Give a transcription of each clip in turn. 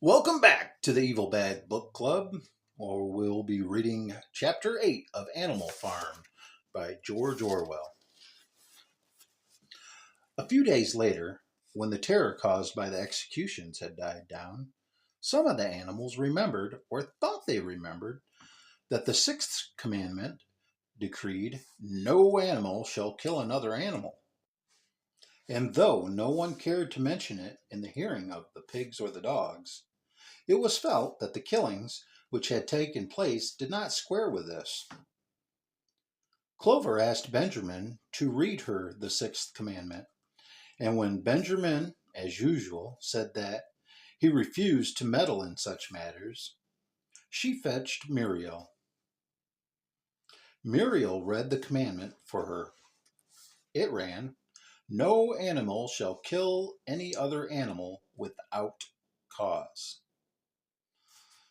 Welcome back to the Evil Bad Book Club, where we'll be reading Chapter 8 of Animal Farm by George Orwell. A few days later, when the terror caused by the executions had died down, some of the animals remembered, or thought they remembered, that the sixth commandment decreed, "No animal shall kill another animal." And though no one cared to mention it in the hearing of the pigs or the dogs, it was felt that the killings which had taken place did not square with this. Clover asked Benjamin to read her the sixth commandment, and when Benjamin, as usual, said that he refused to meddle in such matters, she fetched Muriel. Muriel read the commandment for her. It ran, "No animal shall kill any other animal without cause."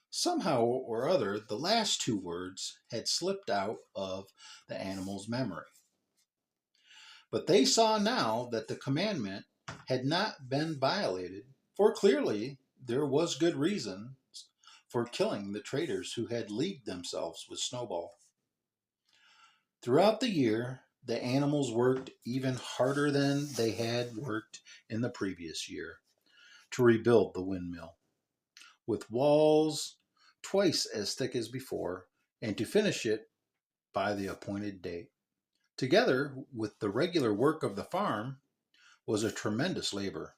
Somehow or other, the last two words had slipped out of the animal's memory. But they saw now that the commandment had not been violated, for clearly there was good reason for killing the traitors who had leagued themselves with Snowball. Throughout the year, the animals worked even harder than they had worked in the previous year to rebuild the windmill, with walls twice as thick as before, and to finish it by the appointed date. Together with the regular work of the farm was a tremendous labor.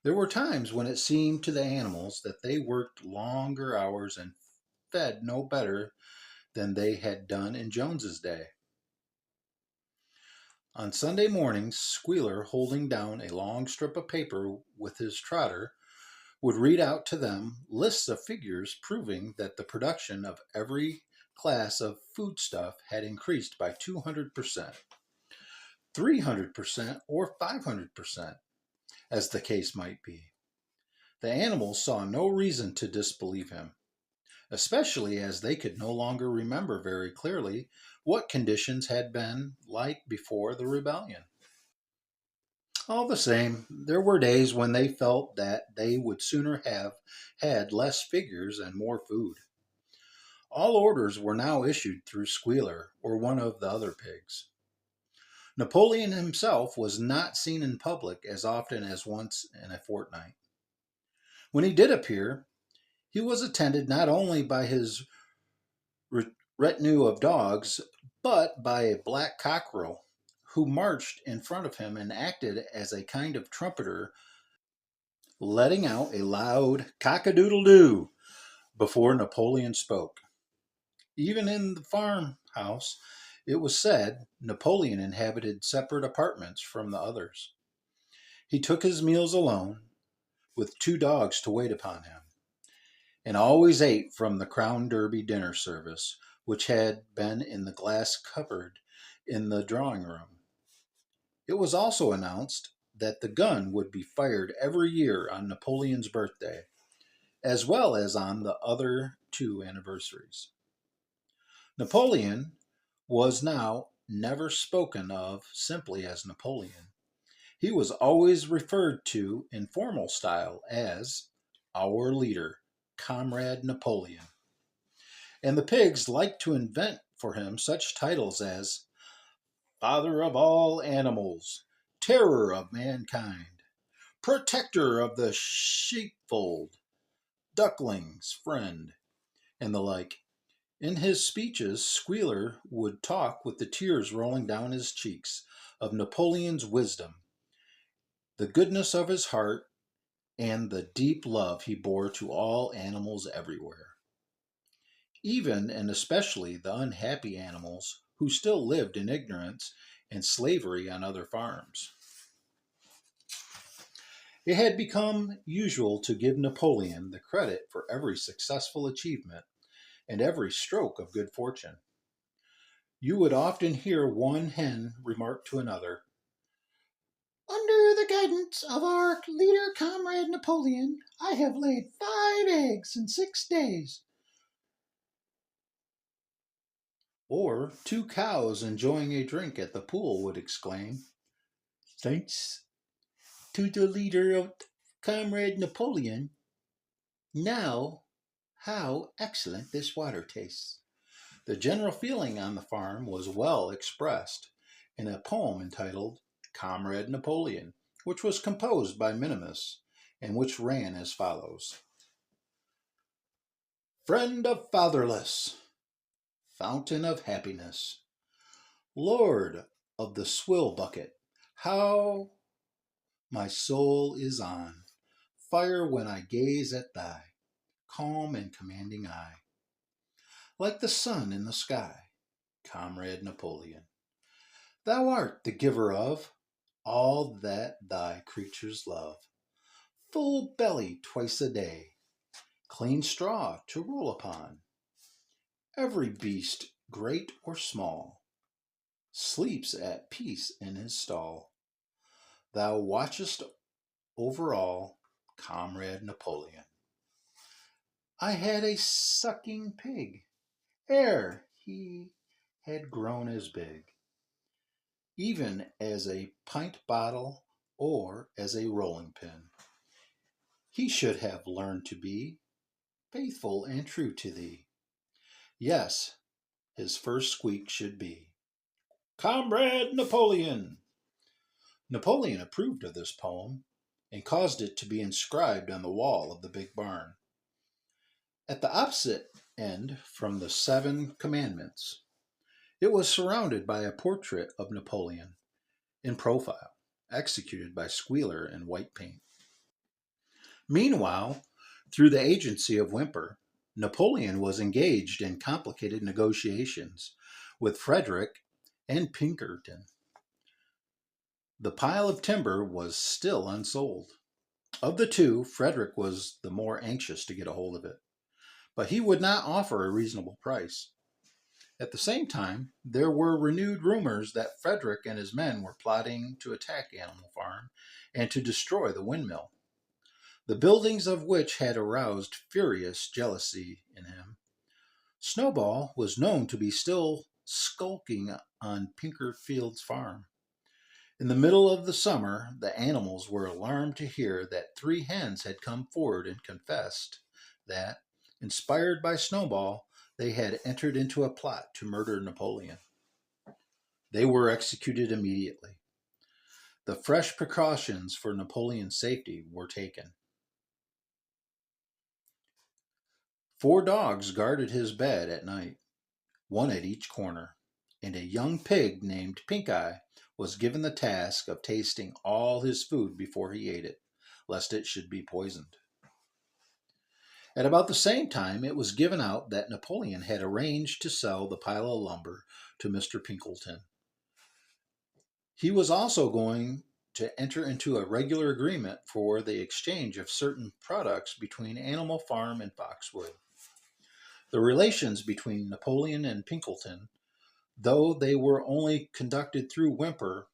There were times when it seemed to the animals that they worked longer hours and fed no better than they had done in Jones's day. On Sunday mornings, Squealer, holding down a long strip of paper with his trotter, would read out to them lists of figures proving that the production of every class of foodstuff had increased by 200%, 300%, or 500%, as the case might be. The animals saw no reason to disbelieve him, especially as they could no longer remember very clearly what conditions had been like before the rebellion. All the same, there were days when they felt that they would sooner have had less figures and more food. All orders were now issued through Squealer or one of the other pigs. Napoleon himself was not seen in public as often as once in a fortnight. When he did appear, he was attended not only by his retinue of dogs, but by a black cockerel who marched in front of him and acted as a kind of trumpeter, letting out a loud cock-a-doodle-doo before Napoleon spoke. Even in the farmhouse, it was said, Napoleon inhabited separate apartments from the others. He took his meals alone, with two dogs to wait upon him, and always ate from the Crown Derby dinner service, which had been in the glass cupboard in the drawing room. It was also announced that the gun would be fired every year on Napoleon's birthday, as well as on the other two anniversaries. Napoleon was now never spoken of simply as Napoleon. He was always referred to in formal style as our leader, Comrade Napoleon. And the pigs liked to invent for him such titles as Father of all animals, Terror of mankind, Protector of the sheepfold, Duckling's friend, and the like. In his speeches, Squealer would talk with the tears rolling down his cheeks of Napoleon's wisdom, the goodness of his heart, and the deep love he bore to all animals everywhere, even and especially the unhappy animals who still lived in ignorance and slavery on other farms. It had become usual to give Napoleon the credit for every successful achievement and every stroke of good fortune. You would often hear one hen remark to another, "Under the guidance of our leader, Comrade Napoleon, I have laid 5 eggs in 6 days." Or two cows enjoying a drink at the pool would exclaim, "Thanks to the leader of Comrade Napoleon, Now, how excellent this water tastes. The general feeling on the farm was well expressed in a poem entitled Comrade Napoleon, which was composed by Minimus and which ran as follows: Friend of fatherless, fountain of happiness, Lord of the swill bucket, how my soul is on fire when I gaze at thy calm and commanding eye. Like the sun in the sky, Comrade Napoleon, thou art the giver of all that thy creatures love. Full belly twice a day, clean straw to roll upon. Every beast, great or small, sleeps at peace in his stall. Thou watchest over all, Comrade Napoleon. I had a sucking pig ere he had grown as big, even as a pint bottle or as a rolling pin. He should have learned to be faithful and true to thee. Yes, his first squeak should be, Comrade Napoleon! Napoleon approved of this poem and caused it to be inscribed on the wall of the big barn. At the opposite end from the Seven Commandments, it was surrounded by a portrait of Napoleon in profile, executed by Squealer in white paint. Meanwhile, through the agency of Whymper, Napoleon was engaged in complicated negotiations with Frederick and Pinkerton. The pile of timber was still unsold. Of the two, Frederick was the more anxious to get a hold of it, but he would not offer a reasonable price. At the same time, there were renewed rumors that Frederick and his men were plotting to attack Animal Farm and to destroy the windmill, the buildings of which had aroused furious jealousy in him. Snowball was known to be still skulking on Pinkerfield's farm. In the middle of the summer, the animals were alarmed to hear that 3 hens had come forward and confessed that, inspired by Snowball, they had entered into a plot to murder Napoleon. They were executed immediately. The fresh precautions for Napoleon's safety were taken. 4 dogs guarded his bed at night, one at each corner, and a young pig named Pink Eye was given the task of tasting all his food before he ate it, lest it should be poisoned. At about the same time, it was given out that Napoleon had arranged to sell the pile of lumber to Mr. Pinkerton. He was also going to enter into a regular agreement for the exchange of certain products between Animal Farm and Foxwood. The relations between Napoleon and Pinkerton, though they were only conducted through Whymper,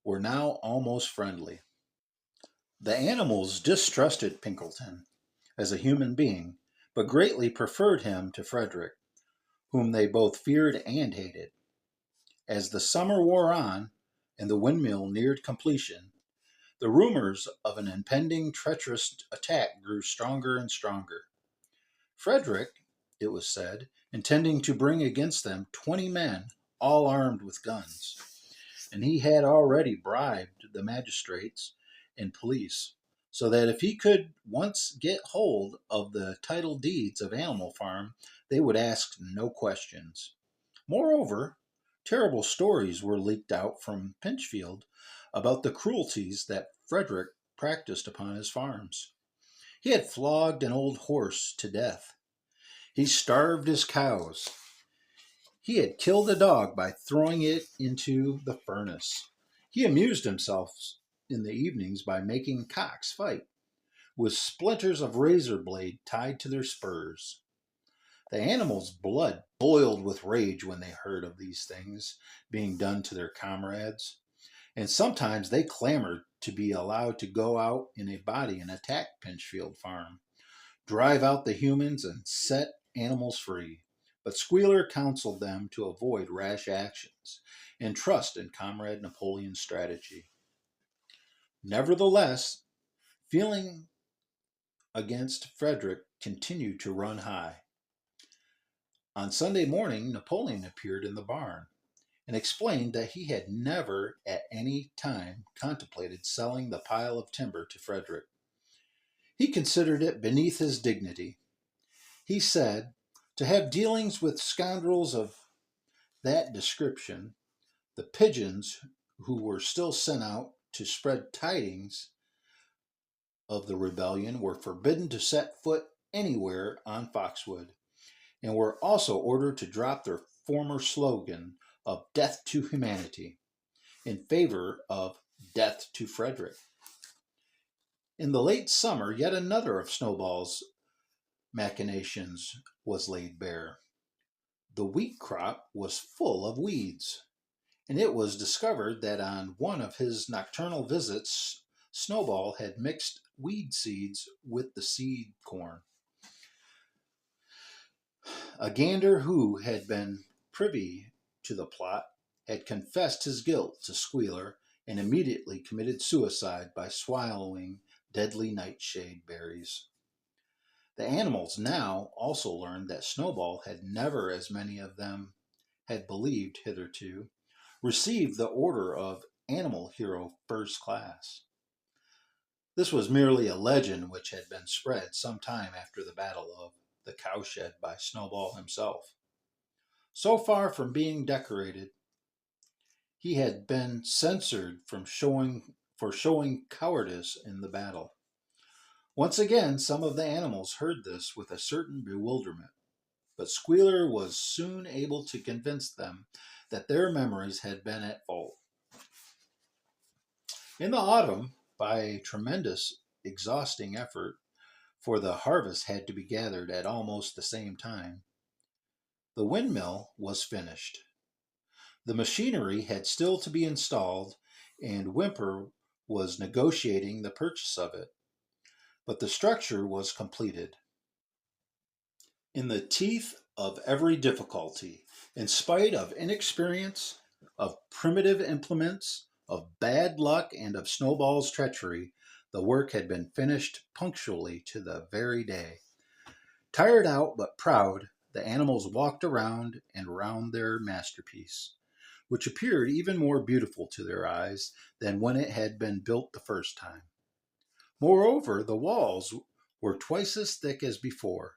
were now almost friendly. The animals distrusted Pinkerton as a human being, but greatly preferred him to Frederick, whom they both feared and hated. As the summer wore on and the windmill neared completion, the rumors of an impending treacherous attack grew stronger and stronger. Frederick, it was said, intending to bring against them 20 men, all armed with guns, and he had already bribed the magistrates and police, so that if he could once get hold of the title deeds of Animal Farm, they would ask no questions. Moreover, terrible stories were leaked out from Pinchfield about the cruelties that Frederick practiced upon his farms. He had flogged an old horse to death. He starved his cows. He had killed a dog by throwing it into the furnace. He amused himself in the evenings by making cocks fight, with splinters of razor blade tied to their spurs. The animals' blood boiled with rage when they heard of these things being done to their comrades, and sometimes they clamored to be allowed to go out in a body and attack Pinchfield Farm, drive out the humans, and set animals free. But Squealer counseled them to avoid rash actions and trust in Comrade Napoleon's strategy. Nevertheless, feeling against Frederick continued to run high. On Sunday morning, Napoleon appeared in the barn and explained that he had never at any time contemplated selling the pile of timber to Frederick. He considered it beneath his dignity. He said, to have dealings with scoundrels of that description, the pigeons who were still sent out to spread tidings of the rebellion were forbidden to set foot anywhere on Foxwood, and were also ordered to drop their former slogan of death to humanity in favor of death to Frederick. In the late summer, yet another of Snowball's machinations was laid bare. The wheat crop was full of weeds, and it was discovered that on one of his nocturnal visits, Snowball had mixed weed seeds with the seed corn. A gander who had been privy to the plot had confessed his guilt to Squealer and immediately committed suicide by swallowing deadly nightshade berries. The animals now also learned that Snowball had never, as many of them had believed hitherto, received the order of Animal Hero First Class. This was merely a legend which had been spread some time after the Battle of the Cowshed by Snowball himself. So far from being decorated, he had been censured for showing cowardice in the battle. Once again, some of the animals heard this with a certain bewilderment, but Squealer was soon able to convince them that their memories had been at fault. In the autumn, by a tremendous, exhausting effort, for the harvest had to be gathered at almost the same time, the windmill was finished. The machinery had still to be installed, and Whymper was negotiating the purchase of it, but the structure was completed. In the teeth of every difficulty, in spite of inexperience, of primitive implements, of bad luck, and of Snowball's treachery, the work had been finished punctually to the very day. Tired out but proud, the animals walked around and round their masterpiece, which appeared even more beautiful to their eyes than when it had been built the first time. Moreover, the walls were twice as thick as before.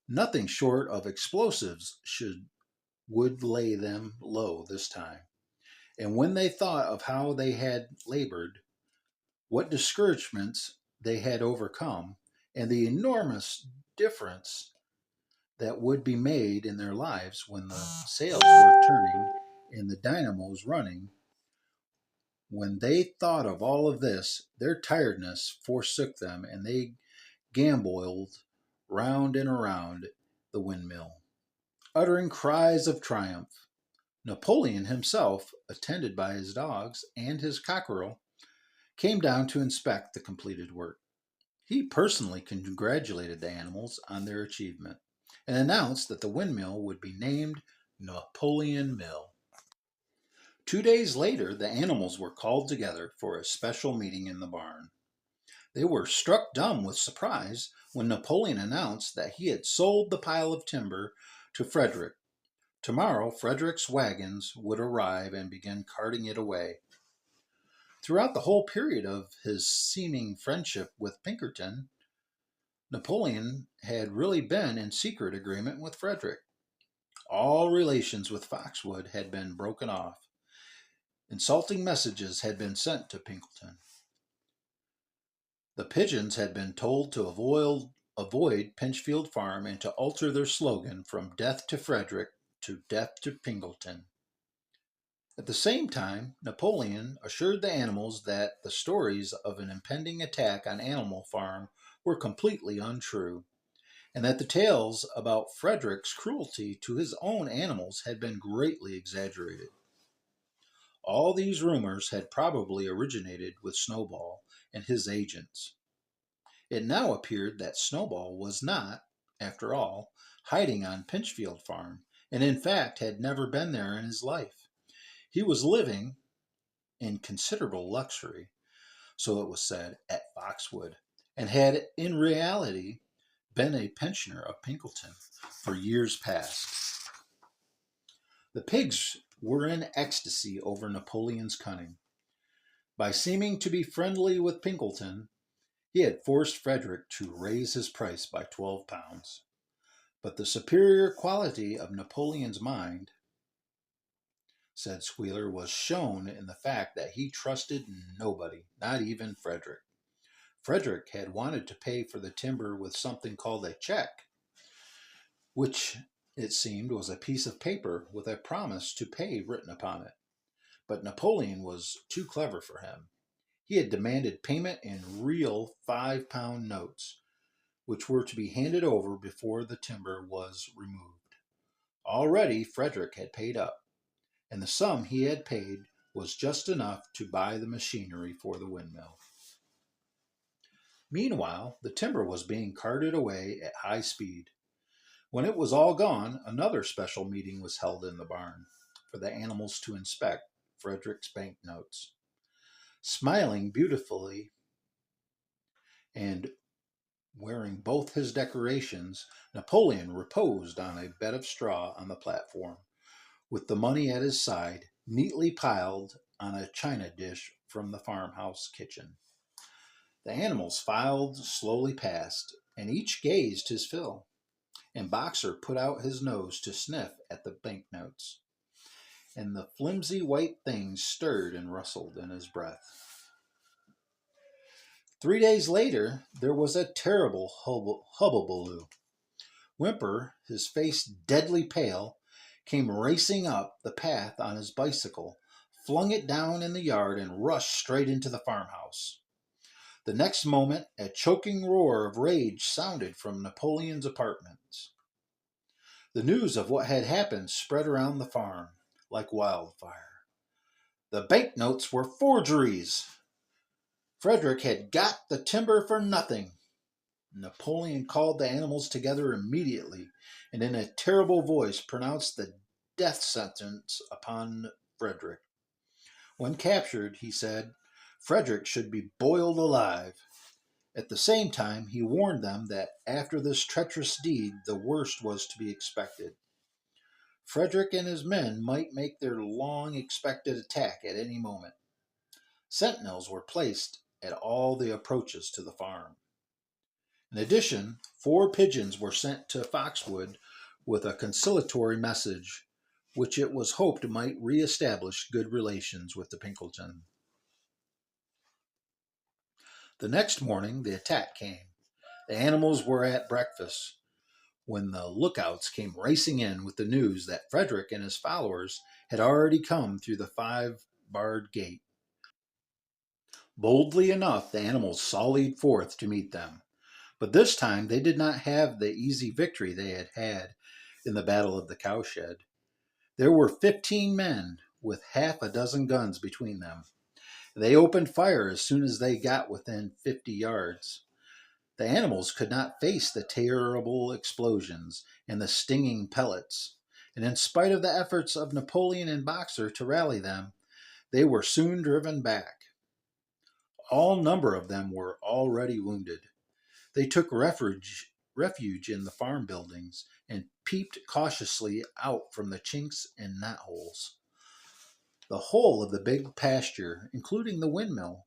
Nothing short of explosives would lay them low this time. And when they thought of how they had labored, what discouragements they had overcome, and the enormous difference that would be made in their lives when the sails were turning and the dynamos running, when they thought of all of this, their tiredness forsook them, and they gamboled round and around the windmill, uttering cries of triumph. Napoleon himself, attended by his dogs and his cockerel, came down to inspect the completed work. He personally congratulated the animals on their achievement and announced that the windmill would be named Napoleon Mill. 2 days later, the animals were called together for a special meeting in the barn. They were struck dumb with surprise when Napoleon announced that he had sold the pile of timber to Frederick. Tomorrow, Frederick's wagons would arrive and begin carting it away. Throughout the whole period of his seeming friendship with Pinkerton, Napoleon had really been in secret agreement with Frederick. All relations with Foxwood had been broken off. Insulting messages had been sent to Pinkerton. The pigeons had been told to avoid Pinchfield Farm and to alter their slogan from death to Frederick to death to Pinkerton. At the same time, Napoleon assured the animals that the stories of an impending attack on Animal Farm were completely untrue, and that the tales about Frederick's cruelty to his own animals had been greatly exaggerated. All these rumors had probably originated with Snowball and his agents. It now appeared that Snowball was not, after all, hiding on Pinchfield Farm, and in fact had never been there in his life. He was living in considerable luxury, so it was said, at Foxwood, and had in reality been a pensioner of Pinkelton for years past. The pigs were in ecstasy over Napoleon's cunning. By seeming to be friendly with Pinkelton, he had forced Frederick to raise his price by 12 pounds. But the superior quality of Napoleon's mind, said Squealer, was shown in the fact that he trusted nobody, not even Frederick. Frederick had wanted to pay for the timber with something called a check, which it seemed was a piece of paper with a promise to pay written upon it. But Napoleon was too clever for him. He had demanded payment in real 5-pound notes, which were to be handed over before the timber was removed. Already Frederick had paid up, and the sum he had paid was just enough to buy the machinery for the windmill. Meanwhile, the timber was being carted away at high speed. When it was all gone, another special meeting was held in the barn for the animals to inspect Frederick's banknotes. Smiling beautifully and wearing both his decorations, Napoleon reposed on a bed of straw on the platform, with the money at his side, neatly piled on a china dish from the farmhouse kitchen. The animals filed slowly past, and each gazed his fill, and Boxer put out his nose to sniff at the banknotes, and the flimsy white things stirred and rustled in his breath. 3 days later, there was a terrible hubbubaloo. Whymper, his face deadly pale, came racing up the path on his bicycle, flung it down in the yard, and rushed straight into the farmhouse. The next moment, a choking roar of rage sounded from Napoleon's apartments. The news of what had happened spread around the farm like wildfire. The banknotes were forgeries. Frederick had got the timber for nothing. Napoleon called the animals together immediately, and in a terrible voice pronounced the death sentence upon Frederick. When captured, he said, Frederick should be boiled alive. At the same time, he warned them that after this treacherous deed, the worst was to be expected. Frederick and his men might make their long-expected attack at any moment. Sentinels were placed at all the approaches to the farm. In addition, 4 pigeons were sent to Foxwood with a conciliatory message, which it was hoped might re-establish good relations with the Pinkelton. The next morning, the attack came. The animals were at breakfast when the lookouts came racing in with the news that Frederick and his followers had already come through the 5-barred gate. Boldly enough, the animals sallied forth to meet them. But this time they did not have the easy victory they had had in the Battle of the Cowshed. There were 15 men with half a dozen guns between them. They opened fire as soon as they got within 50 yards. The animals could not face the terrible explosions and the stinging pellets, and in spite of the efforts of Napoleon and Boxer to rally them, they were soon driven back. All number of them were already wounded. They took refuge in the farm buildings and peeped cautiously out from the chinks and knotholes. The whole of the big pasture, including the windmill,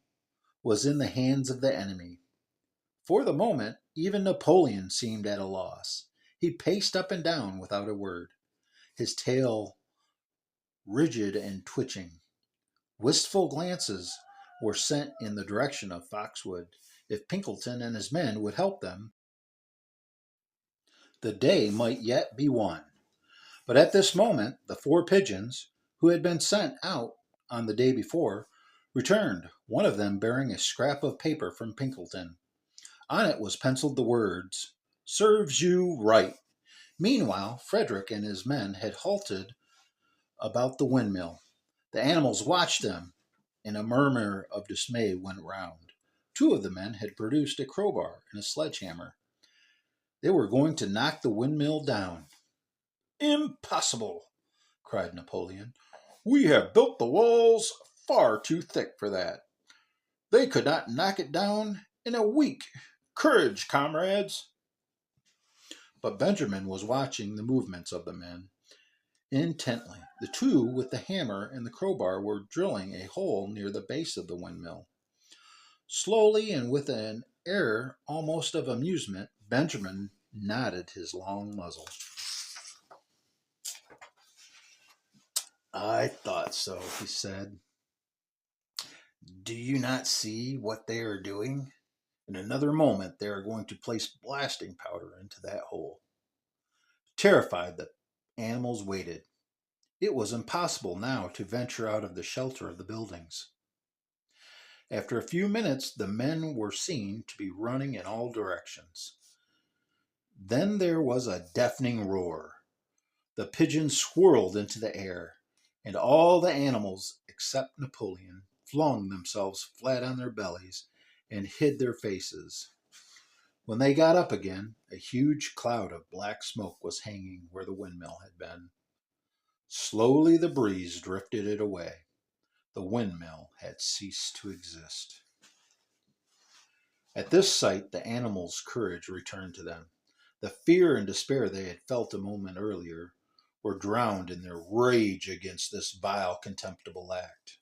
was in the hands of the enemy. For the moment, even Napoleon seemed at a loss. He paced up and down without a word, his tail rigid and twitching. Wistful glances were sent in the direction of Foxwood. If Pinkelton and his men would help them, the day might yet be won. But at this moment, the 4 pigeons, who had been sent out on the day before, returned, one of them bearing a scrap of paper from Pinkelton. On it was penciled the words, "Serves you right." Meanwhile, Frederick and his men had halted about the windmill. The animals watched them, and a murmur of dismay went round. 2 of the men had produced a crowbar and a sledgehammer. They were going to knock the windmill down. "Impossible!" cried Napoleon. "We have built the walls far too thick for that. They could not knock it down in a week." Courage, comrades! But Benjamin was watching the movements of the men intently. The two with the hammer and the crowbar were drilling a hole near the base of the windmill. Slowly and with an air almost of amusement, Benjamin nodded his long muzzle. "I thought so," he said. "Do you not see what they are doing? In another moment they are going to place blasting powder into that hole." Terrified, the animals waited. It was impossible now to venture out of the shelter of the buildings. After a few minutes, the men were seen to be running in all directions. Then there was a deafening roar. The pigeons swirled into the air, and all the animals, except Napoleon, flung themselves flat on their bellies and hid their faces. When they got up again, a huge cloud of black smoke was hanging where the windmill had been. Slowly the breeze drifted it away. The windmill had ceased to exist. At this sight, the animals' courage returned to them. The fear and despair they had felt a moment earlier were drowned in their rage against this vile, contemptible act.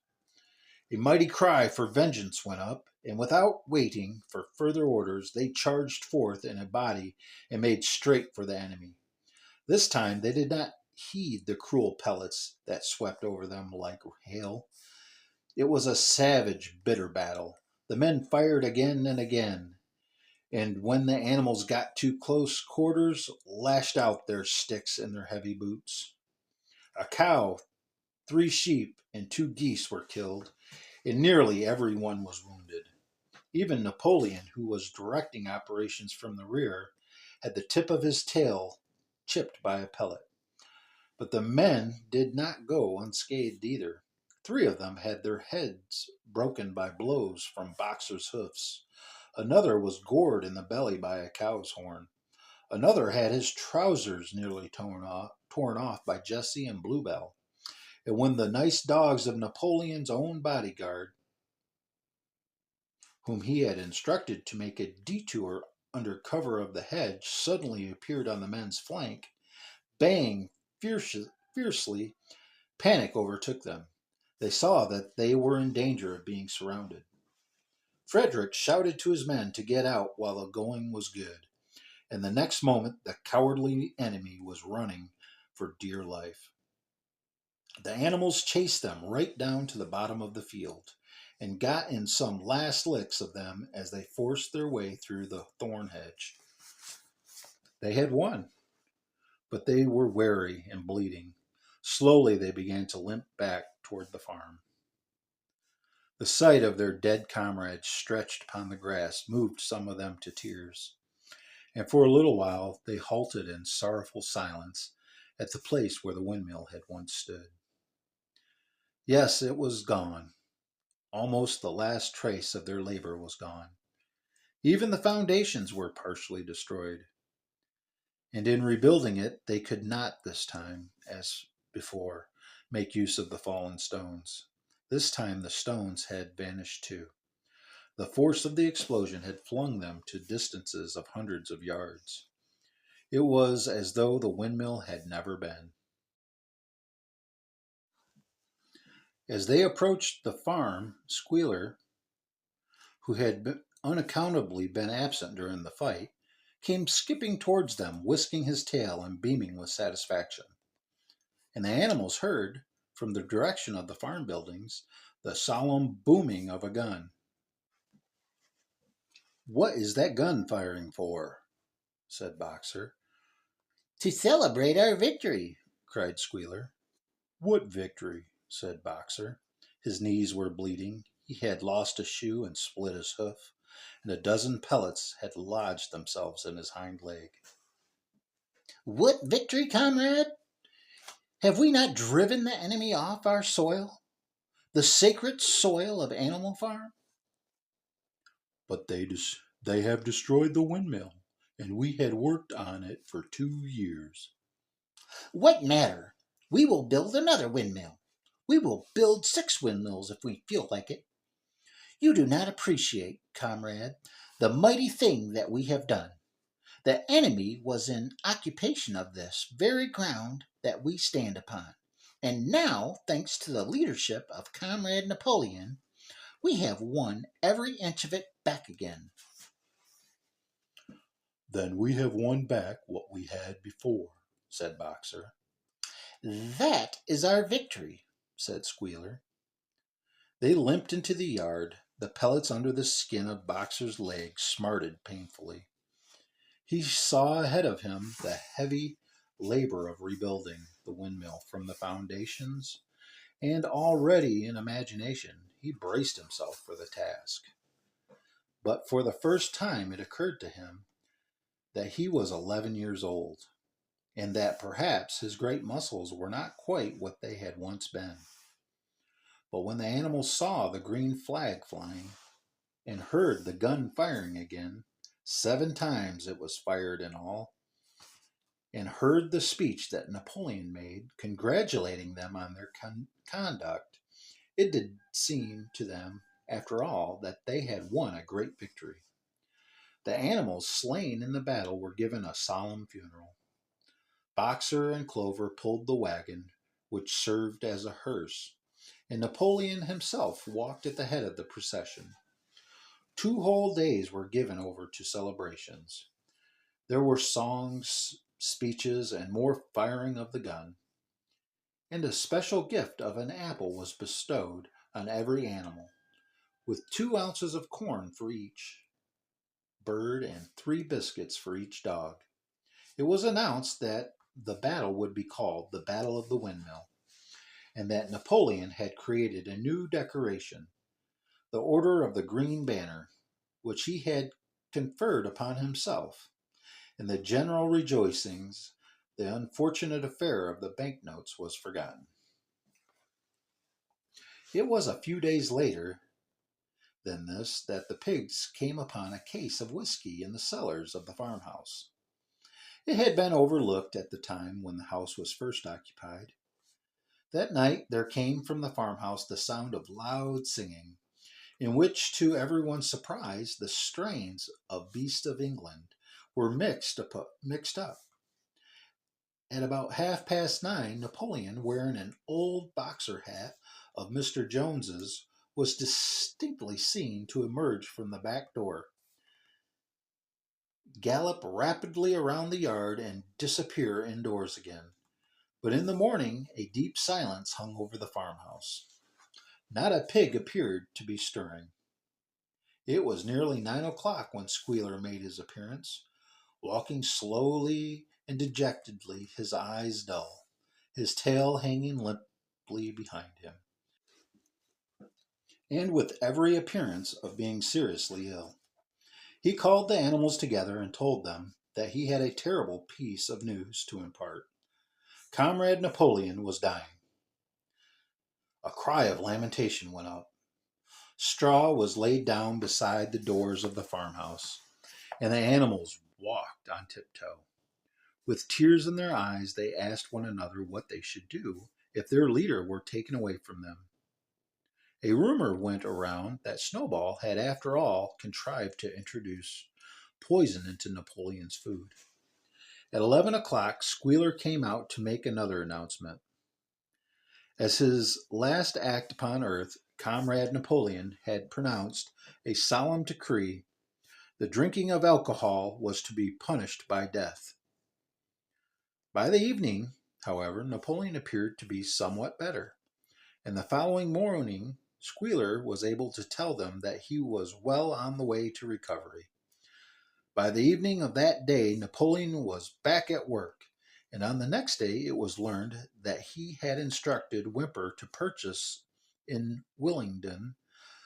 A mighty cry for vengeance went up, and without waiting for further orders, they charged forth in a body and made straight for the enemy. This time they did not heed the cruel pellets that swept over them like hail. It was a savage, bitter battle. The men fired again and again, and when the animals got to close quarters, lashed out their sticks and their heavy boots. A cow, 3 sheep, and 2 geese were killed, and nearly every one was wounded. Even Napoleon, who was directing operations from the rear, had the tip of his tail chipped by a pellet. But the men did not go unscathed either. 3 of them had their heads broken by blows from Boxer's hoofs. Another was gored in the belly by a cow's horn. Another had his trousers nearly torn off by Jessie and Bluebell. And when the nice dogs of Napoleon's own bodyguard, whom he had instructed to make a detour under cover of the hedge, suddenly appeared on the men's flank, baying fiercely, panic overtook them. They saw that they were in danger of being surrounded. Frederick shouted to his men to get out while the going was good, and the next moment the cowardly enemy was running for dear life. The animals chased them right down to the bottom of the field, and got in some last licks of them as they forced their way through the thorn hedge. They had won, but they were weary and bleeding. Slowly they began to limp back toward the farm. The sight of their dead comrades stretched upon the grass moved some of them to tears, and for a little while they halted in sorrowful silence at the place where the windmill had once stood. Yes, it was gone. Almost the last trace of their labor was gone. Even the foundations were partially destroyed. And in rebuilding it, they could not this time, as before, make use of the fallen stones. This time the stones had vanished too. The force of the explosion had flung them to distances of hundreds of yards. It was as though the windmill had never been. As they approached the farm, Squealer, who had unaccountably been absent during the fight, came skipping towards them, whisking his tail and beaming with satisfaction. And the animals heard, from the direction of the farm buildings, the solemn booming of a gun. "What is that gun firing for?" said Boxer. "To celebrate our victory," cried Squealer. "What victory?" said Boxer. His knees were bleeding. He had lost a shoe and split his hoof, and a dozen pellets had lodged themselves in his hind leg. "What victory, comrade? Have we not driven the enemy off our soil, the sacred soil of Animal Farm?" "But they have destroyed the windmill, and we had worked on it for 2 years." "What matter? We will build another windmill. We will build 6 windmills if we feel like it. You do not appreciate, comrade, the mighty thing that we have done. The enemy was in occupation of this very ground that we stand upon. And now, thanks to the leadership of Comrade Napoleon, we have won every inch of it back again. Then we have won back what we had before, said Boxer. That is our victory, said Squealer. They limped into the yard. The pellets under the skin of Boxer's legs smarted painfully. He saw ahead of him the heavy labor of rebuilding the windmill from the foundations, and already in imagination he braced himself for the task. But for the first time it occurred to him that he was 11 years old, and that perhaps his great muscles were not quite what they had once been. But when the animals saw the green flag flying and heard the gun firing again, 7 times it was fired in all, and heard the speech that Napoleon made congratulating them on their conduct, it did seem to them, after all, that they had won a great victory. The animals slain in the battle were given a solemn funeral. Boxer and Clover pulled the wagon, which served as a hearse, and Napoleon himself walked at the head of the procession. 2 whole days were given over to celebrations. There were songs, speeches, and more firing of the gun. And a special gift of an apple was bestowed on every animal, with 2 ounces of corn for each bird and 3 biscuits for each dog. It was announced that the battle would be called the Battle of the Windmill, and that Napoleon had created a new decoration, the Order of the Green Banner, which he had conferred upon himself. In the general rejoicings, the unfortunate affair of the banknotes was forgotten. It was a few days later than this that the pigs came upon a case of whiskey in the cellars of the farmhouse. It had been overlooked at the time when the house was first occupied. That night there came from the farmhouse the sound of loud singing, in which, to everyone's surprise, the strains of Beast of England were mixed up. At about 9:30, Napoleon, wearing an old boxer hat of Mr. Jones's, was distinctly seen to emerge from the back door, gallop rapidly around the yard, and disappear indoors again. But in the morning a deep silence hung over the farmhouse. Not a pig appeared to be stirring. It was nearly 9 o'clock when Squealer made his appearance, walking slowly and dejectedly, his eyes dull, his tail hanging limply behind him, and with every appearance of being seriously ill. He called the animals together and told them that he had a terrible piece of news to impart. Comrade Napoleon was dying. A cry of lamentation went up. Straw was laid down beside the doors of the farmhouse, and the animals walked on tiptoe. With tears in their eyes, they asked one another what they should do if their leader were taken away from them. A rumor went around that Snowball had, after all, contrived to introduce poison into Napoleon's food. At 11 o'clock, Squealer came out to make another announcement. As his last act upon earth, Comrade Napoleon had pronounced a solemn decree: the drinking of alcohol was to be punished by death. By the evening, however, Napoleon appeared to be somewhat better, and the following morning Squealer was able to tell them that he was well on the way to recovery. By the evening of that day Napoleon was back at work, and on the next day it was learned that he had instructed Whymper to purchase in Willingdon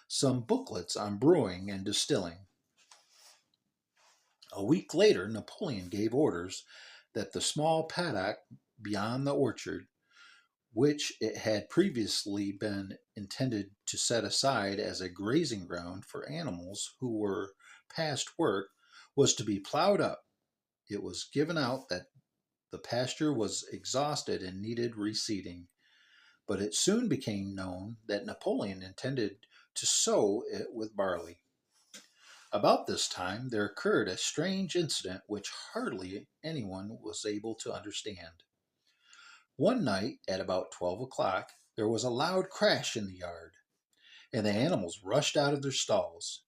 some booklets on brewing and distilling. A week later Napoleon gave orders that the small paddock beyond the orchard, which it had previously been intended to set aside as a grazing ground for animals who were past work, was to be plowed up. It was given out that the pasture was exhausted and needed reseeding, but it soon became known that Napoleon intended to sow it with barley. About this time, there occurred a strange incident which hardly anyone was able to understand. One night, at about 12 o'clock, there was a loud crash in the yard, and the animals rushed out of their stalls.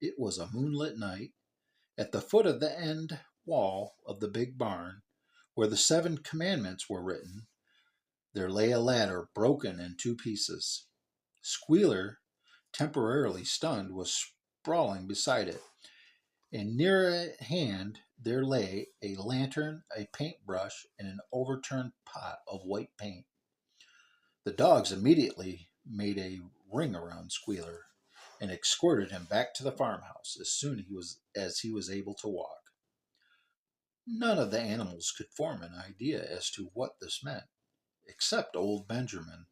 It was a moonlit night. At the foot of the end wall of the big barn, where the 7 commandments were written, there lay a ladder broken in 2 pieces. Squealer, temporarily stunned, was sprawling beside it, and near at hand there lay a lantern, a paintbrush, and an overturned pot of white paint. The dogs immediately made a ring around Squealer and escorted him back to the farmhouse as soon as he was able to walk. None of the animals could form an idea as to what this meant, except old Benjamin,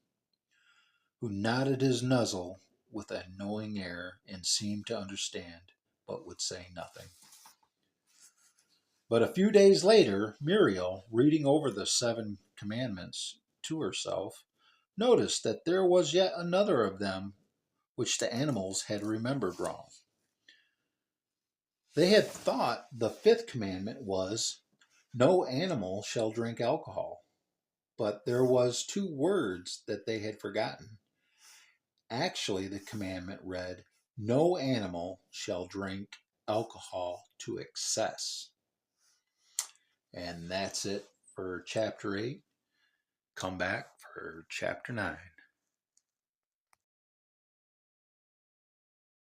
who nodded his muzzle with a knowing air and seemed to understand, but would say nothing. But a few days later, Muriel, reading over the 7 commandments to herself, noticed that there was yet another of them which the animals had remembered wrong. They had thought the 5th commandment was, "No animal shall drink alcohol," but there was 2 words that they had forgotten. Actually, the commandment read, "No animal shall drink alcohol to excess." And that's it for chapter 8. Come back for chapter 9.